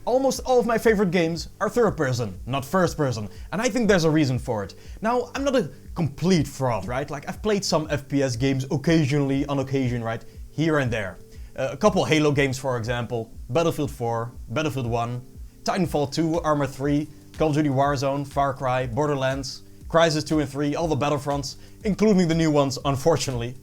Almost all of my favorite games are third person, not first person, and I think there's a reason for it. Now, I'm not a complete fraud, right? Like, I've played some FPS games occasionally, on occasion, right? Here and there. A couple Halo games, for example, Battlefield 4, Battlefield 1, Titanfall 2, Arma 3, Call of Duty Warzone, Far Cry, Borderlands, Crysis 2 and 3, all the Battlefronts, including the new ones, unfortunately.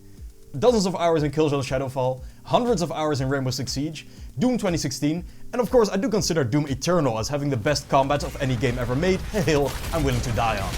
Dozens of hours in Killzone Shadowfall, hundreds of hours in Rainbow Six Siege, Doom 2016, and of course I do consider Doom Eternal as having the best combat of any game ever made, a hill I'm willing to die on.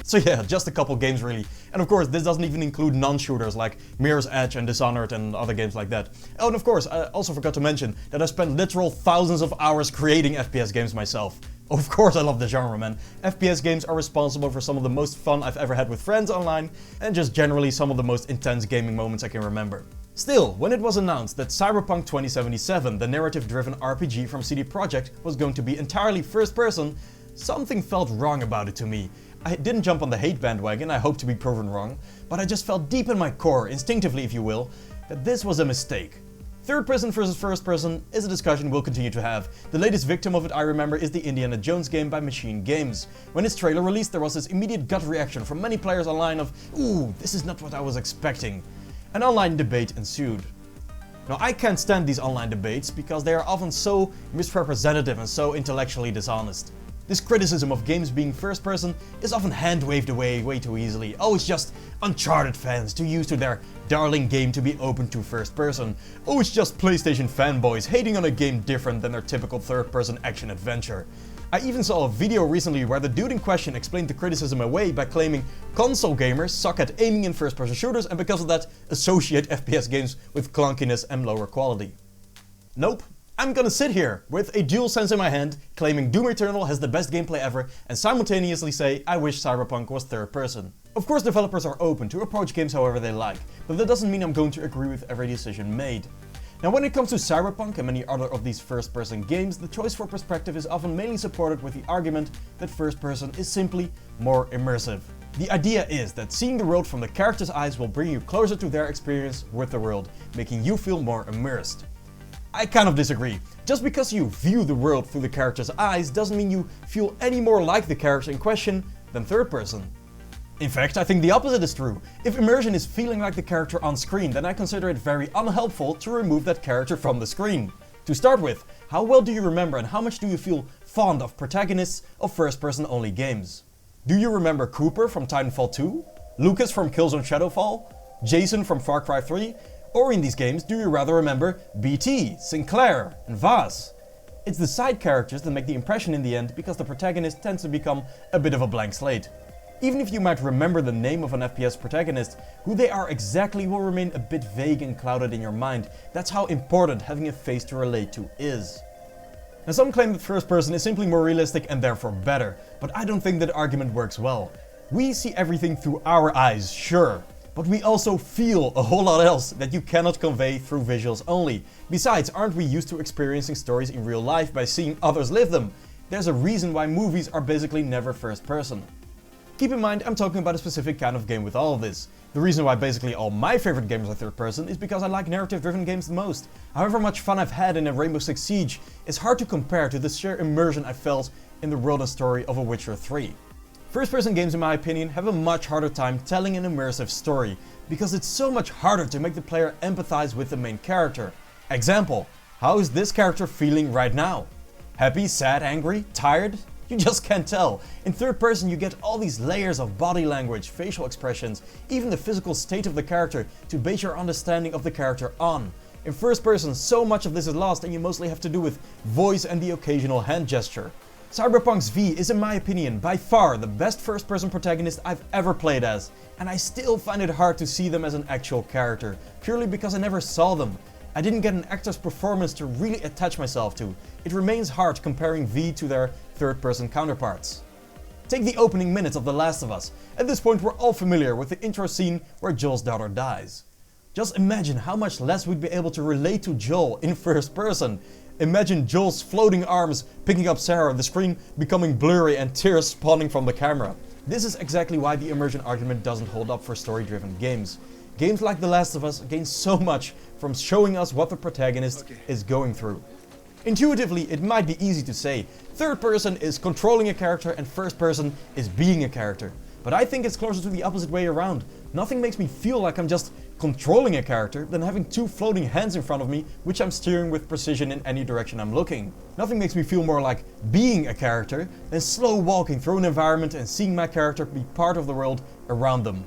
So yeah, just a couple games really. And of course this doesn't even include non-shooters like Mirror's Edge and Dishonored and other games like that. Oh, and of course I also forgot to mention that I spent literal thousands of hours creating FPS games myself. Of course I love the genre, man. FPS games are responsible for some of the most fun I've ever had with friends online, and just generally some of the most intense gaming moments I can remember. Still, when it was announced that Cyberpunk 2077, the narrative-driven RPG from CD Projekt, was going to be entirely first-person, something felt wrong about it to me. I didn't jump on the hate bandwagon, I hope to be proven wrong, but I just felt deep in my core, instinctively if you will, that this was a mistake. Third person versus first person is a discussion we'll continue to have. The latest victim of it I remember is the Indiana Jones game by Machine Games. When its trailer released there was this immediate gut reaction from many players online of, ooh, this is not what I was expecting. An online debate ensued. Now I can't stand these online debates because they are often so misrepresentative and so intellectually dishonest. This criticism of games being first person is often hand-waved away way too easily. Oh, it's just Uncharted fans too used to their darling game to be open to first person. Oh, it's just PlayStation fanboys hating on a game different than their typical third person action adventure. I even saw a video recently where the dude in question explained the criticism away by claiming console gamers suck at aiming in first person shooters and because of that associate FPS games with clunkiness and lower quality. Nope. I'm gonna sit here with a DualSense in my hand, claiming Doom Eternal has the best gameplay ever, and simultaneously say I wish Cyberpunk was third person. Of course developers are open to approach games however they like, but that doesn't mean I'm going to agree with every decision made. Now when it comes to Cyberpunk and many other of these first person games, the choice for perspective is often mainly supported with the argument that first person is simply more immersive. The idea is that seeing the world from the character's eyes will bring you closer to their experience with the world, making you feel more immersed. I kind of disagree. Just because you view the world through the character's eyes doesn't mean you feel any more like the character in question than third person. In fact, I think the opposite is true. If immersion is feeling like the character on screen, then I consider it very unhelpful to remove that character from the screen. To start with, how well do you remember and how much do you feel fond of protagonists of first person only games? Do you remember Cooper from Titanfall 2? Lucas from Killzone Shadowfall? Jason from Far Cry 3? Or in these games, do you rather remember BT, Sinclair, and Vaz? It's the side characters that make the impression in the end because the protagonist tends to become a bit of a blank slate. Even if you might remember the name of an FPS protagonist, who they are exactly will remain a bit vague and clouded in your mind. That's how important having a face to relate to is. Now some claim that first person is simply more realistic and therefore better, but I don't think that argument works well. We see everything through our eyes, sure. But we also feel a whole lot else that you cannot convey through visuals only. Besides, aren't we used to experiencing stories in real life by seeing others live them? There's a reason why movies are basically never first person. Keep in mind, I'm talking about a specific kind of game with all of this. The reason why basically all my favorite games are third person is because I like narrative-driven games the most. However much fun I've had in a Rainbow Six Siege is hard to compare to the sheer immersion I felt in the world and story of A Witcher 3. First-person games, in my opinion, have a much harder time telling an immersive story, because it's so much harder to make the player empathize with the main character. Example, how is this character feeling right now? Happy, sad, angry, tired? You just can't tell. In third person you get all these layers of body language, facial expressions, even the physical state of the character to base your understanding of the character on. In first person, so much of this is lost and you mostly have to do with voice and the occasional hand gesture. Cyberpunk's V is, in my opinion, by far the best first-person protagonist I've ever played as, and I still find it hard to see them as an actual character, purely because I never saw them. I didn't get an actor's performance to really attach myself to. It remains hard comparing V to their third-person counterparts. Take the opening minutes of The Last of Us. At this point we're all familiar with the intro scene where Joel's daughter dies. Just imagine how much less we'd be able to relate to Joel in first person. Imagine Joel's floating arms picking up Sarah, the screen becoming blurry and tears spawning from the camera. This is exactly why the immersion argument doesn't hold up for story-driven games. Games like The Last of Us gain so much from showing us what the protagonist is going through. Intuitively, it might be easy to say, third person is controlling a character and first person is being a character. But I think it's closer to the opposite way around. Nothing makes me feel like I'm just controlling a character than having two floating hands in front of me, which I'm steering with precision in any direction I'm looking. Nothing makes me feel more like being a character than slow walking through an environment and seeing my character be part of the world around them.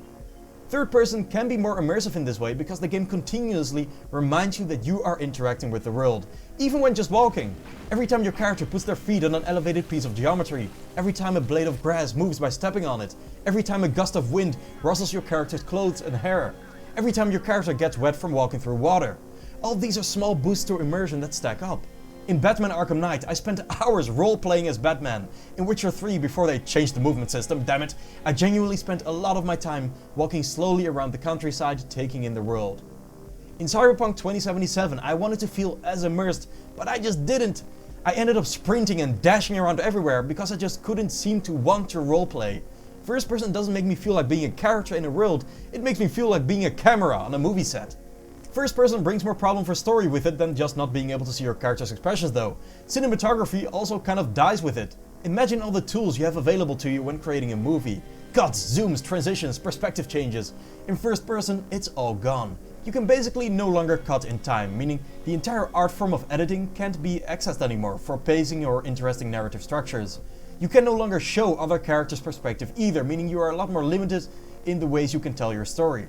Third person can be more immersive in this way because the game continuously reminds you that you are interacting with the world, even when just walking. Every time your character puts their feet on an elevated piece of geometry, every time a blade of grass moves by stepping on it, every time a gust of wind rustles your character's clothes and hair, every time your character gets wet from walking through water. All these are small boosts to immersion that stack up. In Batman Arkham Knight, I spent hours role-playing as Batman. In Witcher 3, before they changed the movement system, damn it, I genuinely spent a lot of my time walking slowly around the countryside, taking in the world. In Cyberpunk 2077, I wanted to feel as immersed, but I just didn't. I ended up sprinting and dashing around everywhere because I just couldn't seem to want to roleplay. First person doesn't make me feel like being a character in a world, it makes me feel like being a camera on a movie set. First person brings more problem for story with it than just not being able to see your character's expressions though. Cinematography also kind of dies with it. Imagine all the tools you have available to you when creating a movie. Cuts, zooms, transitions, perspective changes. In first person, it's all gone. You can basically no longer cut in time, meaning the entire art form of editing can't be accessed anymore for pacing or interesting narrative structures. You can no longer show other characters' perspective either, meaning you are a lot more limited in the ways you can tell your story.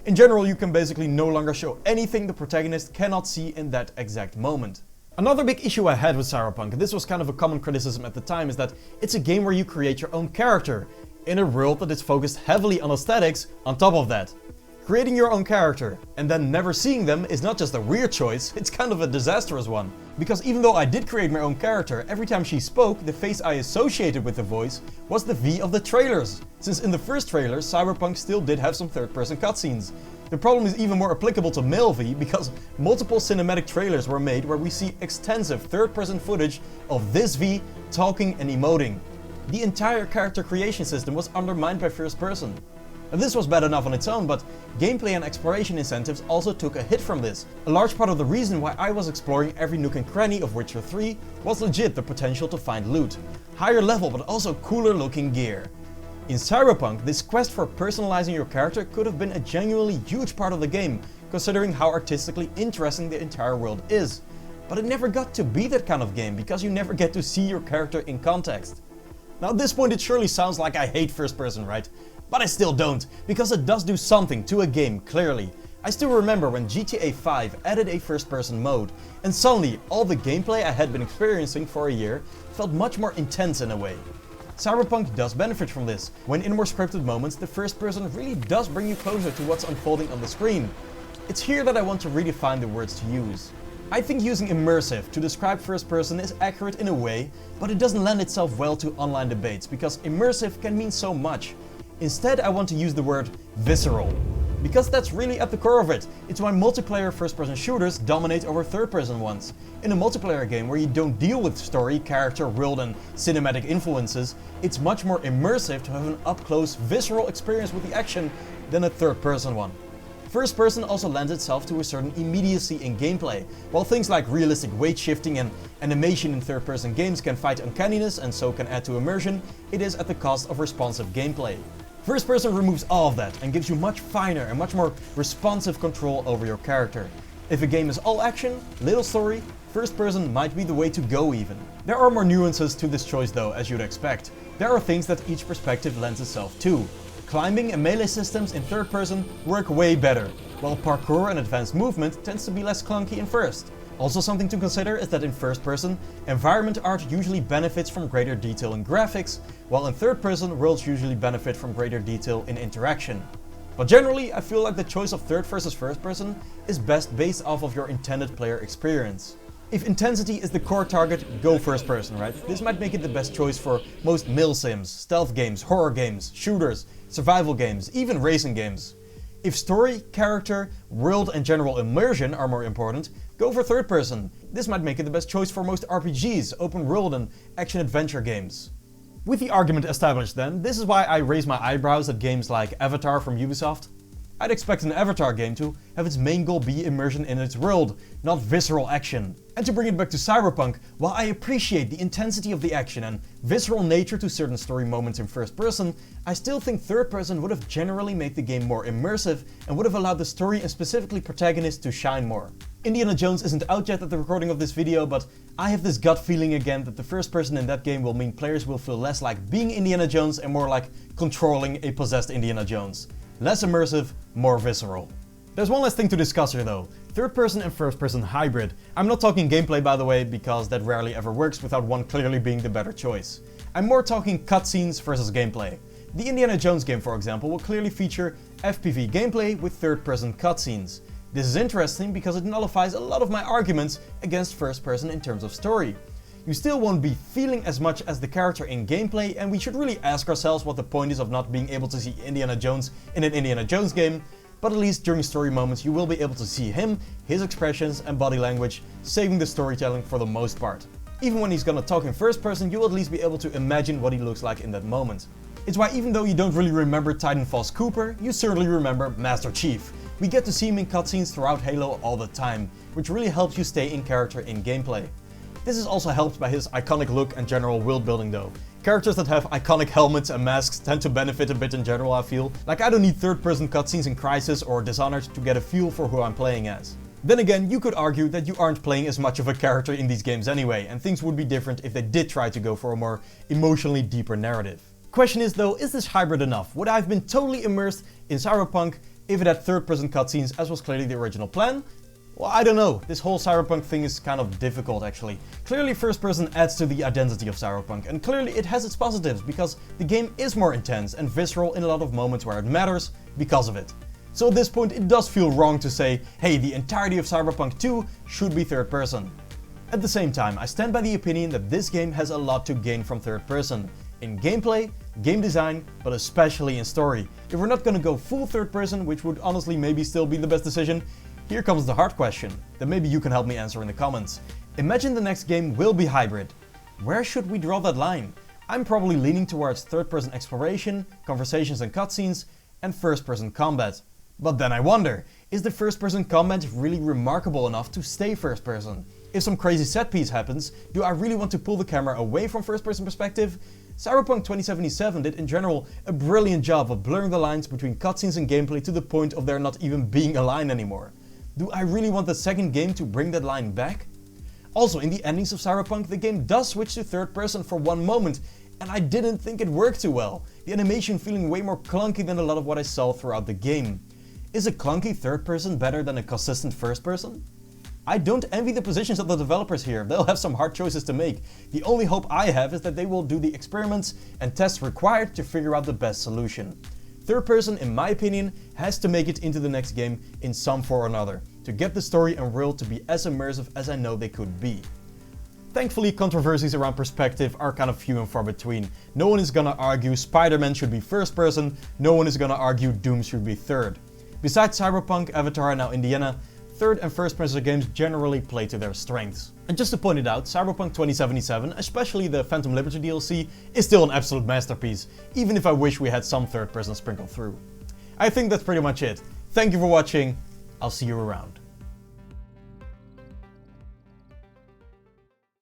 In general, you can basically no longer show anything the protagonist cannot see in that exact moment. Another big issue I had with Cyberpunk, and this was kind of a common criticism at the time, is that it's a game where you create your own character, in a world that is focused heavily on aesthetics on top of that. Creating your own character, and then never seeing them is not just a weird choice, it's kind of a disastrous one. Because even though I did create my own character, every time she spoke, the face I associated with the voice was the V of the trailers. Since in the first trailer, Cyberpunk still did have some third-person cutscenes. The problem is even more applicable to male V because multiple cinematic trailers were made where we see extensive third-person footage of this V talking and emoting. The entire character creation system was undermined by first person. Now, this was bad enough on its own, but gameplay and exploration incentives also took a hit from this. A large part of the reason why I was exploring every nook and cranny of Witcher 3 was legit the potential to find loot. Higher level but also cooler looking gear. In Cyberpunk, this quest for personalizing your character could have been a genuinely huge part of the game, considering how artistically interesting the entire world is. But it never got to be that kind of game, because you never get to see your character in context. Now at this point it surely sounds like I hate first person, right? But I still don't, because it does do something to a game, clearly. I still remember when GTA 5 added a first-person mode, and suddenly all the gameplay I had been experiencing for a year felt much more intense in a way. Cyberpunk does benefit from this. When in more scripted moments, the first person really does bring you closer to what's unfolding on the screen. It's here that I want to redefine the words to use. I think using immersive to describe first person is accurate in a way, but it doesn't lend itself well to online debates, because immersive can mean so much. Instead, I want to use the word visceral, because that's really at the core of it. It's why multiplayer first-person shooters dominate over third-person ones. In a multiplayer game where you don't deal with story, character, world and cinematic influences, it's much more immersive to have an up-close, visceral experience with the action than a third-person one. First person also lends itself to a certain immediacy in gameplay. While things like realistic weight shifting and animation in third-person games can fight uncanniness and so can add to immersion, it is at the cost of responsive gameplay. First person removes all of that and gives you much finer and much more responsive control over your character. If a game is all action, little story, first person might be the way to go even. There are more nuances to this choice though, as you'd expect. There are things that each perspective lends itself to. Climbing and melee systems in third person work way better, while parkour and advanced movement tends to be less clunky in first. Also something to consider is that in first person, environment art usually benefits from greater detail in graphics, while in third person, worlds usually benefit from greater detail in interaction. But generally, I feel like the choice of third versus first person is best based off of your intended player experience. If intensity is the core target, go first person, right? This might make it the best choice for most milsims, stealth games, horror games, shooters, survival games, even racing games. If story, character, world and general immersion are more important, go for third person. This might make it the best choice for most RPGs, open world and action-adventure games. With the argument established then, this is why I raise my eyebrows at games like Avatar from Ubisoft. I'd expect an Avatar game to have its main goal be immersion in its world, not visceral action. And to bring it back to Cyberpunk, while I appreciate the intensity of the action and visceral nature to certain story moments in first person, I still think third person would have generally made the game more immersive and would have allowed the story and specifically protagonists to shine more. Indiana Jones isn't out yet at the recording of this video, but I have this gut feeling again that the first person in that game will mean players will feel less like being Indiana Jones and more like controlling a possessed Indiana Jones. Less immersive, more visceral. There's one last thing to discuss here though. Third person and first person hybrid. I'm not talking gameplay by the way, because that rarely ever works without one clearly being the better choice. I'm more talking cutscenes versus gameplay. The Indiana Jones game, for example, will clearly feature FPV gameplay with third person cutscenes. This is interesting because it nullifies a lot of my arguments against first person in terms of story. You still won't be feeling as much as the character in gameplay, and we should really ask ourselves what the point is of not being able to see Indiana Jones in an Indiana Jones game, but at least during story moments you will be able to see him, his expressions and body language, saving the storytelling for the most part. Even when he's gonna talk in first person, you'll at least be able to imagine what he looks like in that moment. It's why even though you don't really remember Titanfall's Cooper, you certainly remember Master Chief. We get to see him in cutscenes throughout Halo all the time, which really helps you stay in character in gameplay. This is also helped by his iconic look and general world building though. Characters that have iconic helmets and masks tend to benefit a bit in general, I feel. Like I don't need third person cutscenes in Crysis or Dishonored to get a feel for who I'm playing as. Then again, you could argue that you aren't playing as much of a character in these games anyway, and things would be different if they did try to go for a more emotionally deeper narrative. Question is though, is this hybrid enough? Would I have been totally immersed in Cyberpunk if it had third person cutscenes as was clearly the original plan? Well, I don't know. This whole Cyberpunk thing is kind of difficult actually. Clearly first person adds to the identity of Cyberpunk, and clearly it has its positives because the game is more intense and visceral in a lot of moments where it matters because of it. So at this point it does feel wrong to say, hey, the entirety of Cyberpunk 2 should be third person. At the same time, I stand by the opinion that this game has a lot to gain from third person. In gameplay, game design, but especially in story. If we're not gonna go full third person, which would honestly maybe still be the best decision, here comes the hard question that maybe you can help me answer in the comments. Imagine the next game will be hybrid. Where should we draw that line? I'm probably leaning towards third person exploration, conversations and cutscenes, and first person combat. But then I wonder, is the first person combat really remarkable enough to stay first person? If some crazy set piece happens, do I really want to pull the camera away from first person perspective? Cyberpunk 2077 did in general a brilliant job of blurring the lines between cutscenes and gameplay to the point of there not even being a line anymore. Do I really want the second game to bring that line back? Also, in the endings of Cyberpunk, the game does switch to third person for one moment, and I didn't think it worked too well. The animation feeling way more clunky than a lot of what I saw throughout the game. Is a clunky third person better than a consistent first person? I don't envy the positions of the developers here, they'll have some hard choices to make. The only hope I have is that they will do the experiments and tests required to figure out the best solution. Third person, in my opinion, has to make it into the next game in some form or another, to get the story and world to be as immersive as I know they could be. Thankfully, controversies around perspective are kind of few and far between. No one is gonna argue Spider-Man should be first person, no one is gonna argue Doom should be third. Besides Cyberpunk, Avatar and now Indiana, third and first person games generally play to their strengths. And just to point it out, Cyberpunk 2077, especially the Phantom Liberty DLC, is still an absolute masterpiece, even if I wish we had some third person sprinkled through. I think that's pretty much it. Thank you for watching, I'll see you around.